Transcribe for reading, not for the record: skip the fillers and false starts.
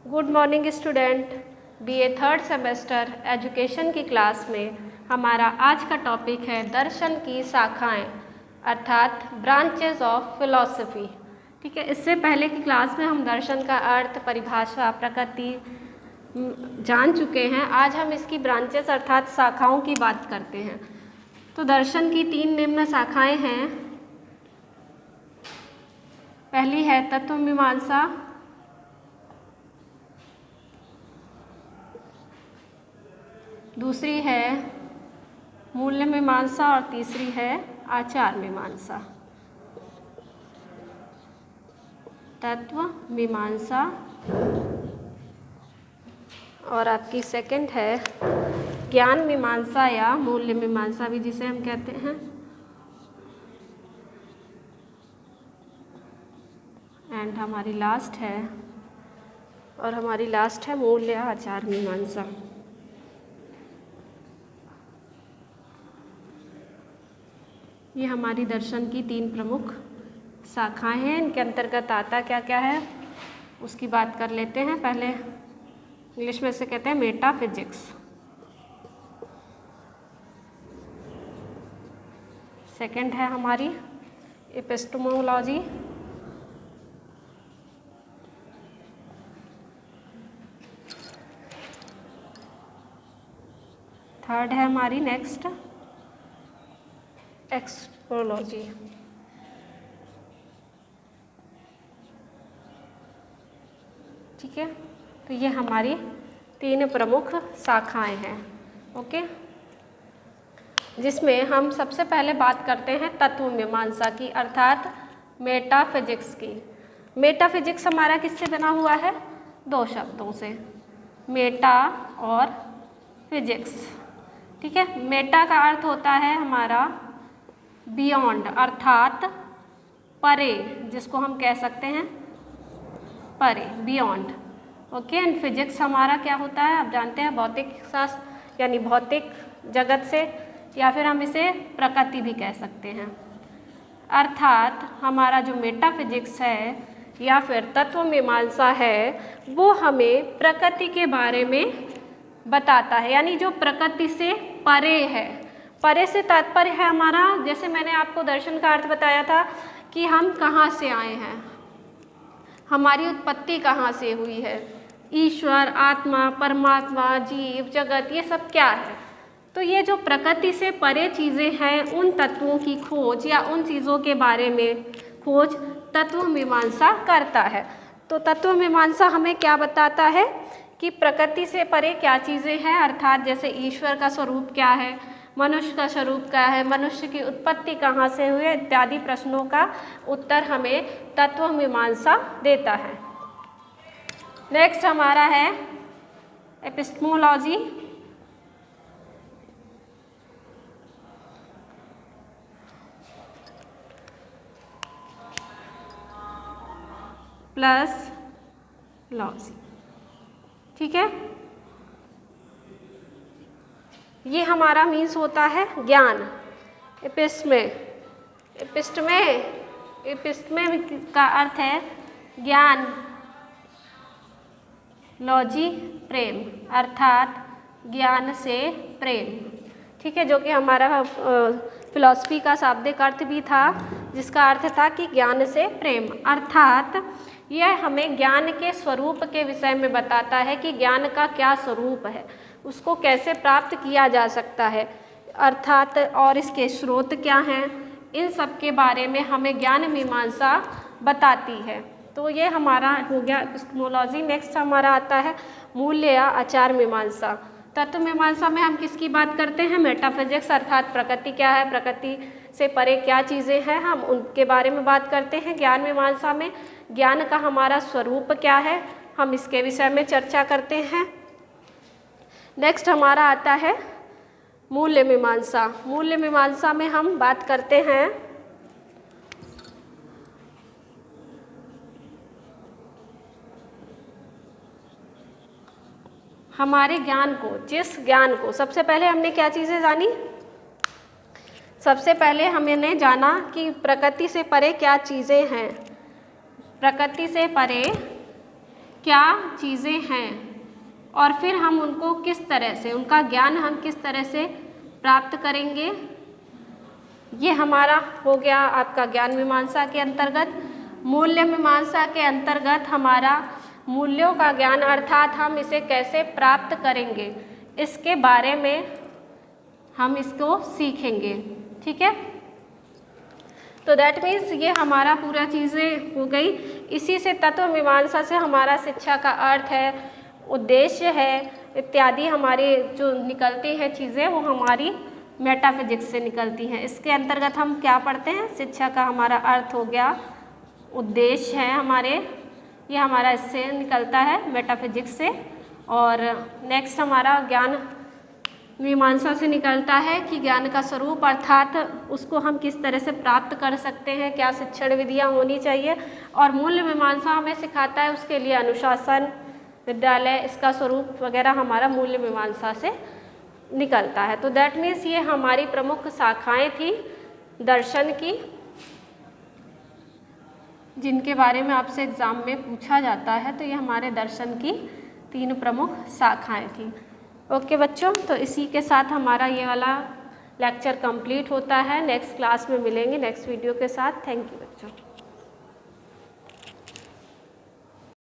Good morning student. BA third semester education की class में हमारा आज का टॉपिक है दर्शन की शाखाएं अर्थात ब्रांचेस ऑफ फिलॉसफी। ठीक है, इससे पहले की क्लास में हम दर्शन का अर्थ, परिभाषा, प्रकृति जान चुके हैं। आज हम इसकी ब्रांचेस अर्थात शाखाओं की बात करते हैं। तो दर्शन की 3 निम्न शाखाएं हैं। पहली है तत्व मीमांसा, दूसरी है मूल्य मीमांसा और तीसरी है आचार मीमांसा। तत्व मीमांसा और आपकी सेकंड है ज्ञान मीमांसा या मूल्य मीमांसा भी जिसे हम कहते हैं। एंड हमारी लास्ट है मूल्य आचार मीमांसा। ये हमारी दर्शन की 3 प्रमुख शाखाएं हैं। इनके अंतर्गत आता क्या क्या है उसकी बात कर लेते हैं। पहले इंग्लिश में से कहते हैं मेटाफिजिक्स, सेकंड है हमारी एपिस्टेमोलॉजी, थर्ड है हमारी नेक्स्ट एक्सपोलॉजी। ठीक है, तो ये हमारी 3 प्रमुख शाखाएं हैं। ओके, जिसमें हम सबसे पहले बात करते हैं तत्व मीमांसा की अर्थात मेटाफिजिक्स की। मेटाफिजिक्स हमारा किससे बना हुआ है? 2 शब्दों से, मेटा और फिजिक्स। ठीक है, मेटा का अर्थ होता है हमारा बियॉन्ड अर्थात परे, जिसको हम कह सकते हैं परे, बियॉन्ड। ओके, एंड फिजिक्स हमारा क्या होता है आप जानते हैं, भौतिक शास्त्र यानी भौतिक जगत से, या फिर हम इसे प्रकृति भी कह सकते हैं। अर्थात हमारा जो मेटाफिजिक्स है या फिर तत्व मीमांसा है वो हमें प्रकृति के बारे में बताता है, यानी जो प्रकृति से परे है। परे से तात्पर्य है हमारा, जैसे मैंने आपको दर्शन का अर्थ बताया था कि हम कहाँ से आए हैं, हमारी उत्पत्ति कहाँ से हुई है, ईश्वर, आत्मा, परमात्मा, जीव, जगत, ये सब क्या है। तो ये जो प्रकृति से परे चीज़ें हैं उन तत्वों की खोज या उन चीज़ों के बारे में खोज तत्व मीमांसा करता है। तो तत्व मीमांसा हमें क्या बताता है कि प्रकृति से परे क्या चीज़ें हैं, अर्थात जैसे ईश्वर का स्वरूप क्या है, मनुष्य का स्वरूप क्या है, मनुष्य की उत्पत्ति कहाँ से हुई है, इत्यादि प्रश्नों का उत्तर हमें तत्व मीमांसा देता है। नेक्स्ट हमारा है एपिस्टेमोलॉजी। Plus logy. ठीक है, ये हमारा मीन्स होता है ज्ञान। एपिस्टमे का अर्थ है ज्ञान, लॉजी प्रेम, अर्थात ज्ञान से प्रेम। ठीक है, जो कि हमारा फिलॉसफी का शाब्दिक अर्थ भी था, जिसका अर्थ था कि ज्ञान से प्रेम। अर्थात यह हमें ज्ञान के स्वरूप के विषय में बताता है कि ज्ञान का क्या स्वरूप है, उसको कैसे प्राप्त किया जा सकता है, अर्थात और इसके स्रोत क्या हैं, इन सब के बारे में हमें ज्ञान मीमांसा बताती है। तो ये हमारा हो गया एपिस्टेमोलॉजी। नेक्स्ट हमारा आता है मूल्य या आचार मीमांसा। तत्व मीमांसा में हम किसकी बात करते हैं? मेटाफिजिक्स अर्थात प्रकृति क्या है, प्रकृति से परे क्या चीज़ें हैं, हम उनके बारे में बात करते हैं। ज्ञान मीमांसा में ज्ञान का हमारा स्वरूप क्या है, हम इसके विषय में चर्चा करते हैं। नेक्स्ट हमारा आता है मूल्य मीमांसा। मूल्य मीमांसा में हम बात करते हैं हमारे ज्ञान को, जिस ज्ञान को सबसे पहले हमने क्या चीज़ें जानी, सबसे पहले हमने जाना कि प्रकृति से परे क्या चीज़ें हैं, प्रकृति से परे क्या चीज़ें हैं और फिर हम उनको किस तरह से, उनका ज्ञान हम किस तरह से प्राप्त करेंगे। ये हमारा हो गया आपका ज्ञान मीमांसा के अंतर्गत। मूल्य मीमांसा के अंतर्गत हमारा मूल्यों का ज्ञान अर्थात हम इसे कैसे प्राप्त करेंगे इसके बारे में हम इसको सीखेंगे। ठीक है, तो दैट मीन्स ये हमारा पूरा चीज़ें हो गई। इसी से तत्व मीमांसा से हमारा शिक्षा का अर्थ है, उद्देश्य है इत्यादि हमारी जो निकलती हैं चीज़ें वो हमारी मेटाफिजिक्स से निकलती हैं। इसके अंतर्गत हम क्या पढ़ते हैं, शिक्षा का हमारा अर्थ हो गया, उद्देश्य है हमारे, ये हमारा इससे निकलता है मेटाफिजिक्स से। और नेक्स्ट हमारा ज्ञान मीमांसा से निकलता है कि ज्ञान का स्वरूप अर्थात उसको हम किस तरह से प्राप्त कर सकते हैं, क्या शिक्षण विधियाँ होनी चाहिए। और मूल्य मीमांसा हमें सिखाता है उसके लिए अनुशासन, विद्यालय, इसका स्वरूप वगैरह हमारा मूल्य मीमांसा से निकलता है। तो दैट मीन्स ये हमारी प्रमुख शाखाएं थी दर्शन की, जिनके बारे में आपसे एग्ज़ाम में पूछा जाता है। तो ये हमारे दर्शन की 3 प्रमुख शाखाएं थी। ओके बच्चों, तो इसी के साथ हमारा ये वाला लेक्चर कंप्लीट होता है। नेक्स्ट क्लास में मिलेंगे नेक्स्ट वीडियो के साथ। थैंक यू बच्चों।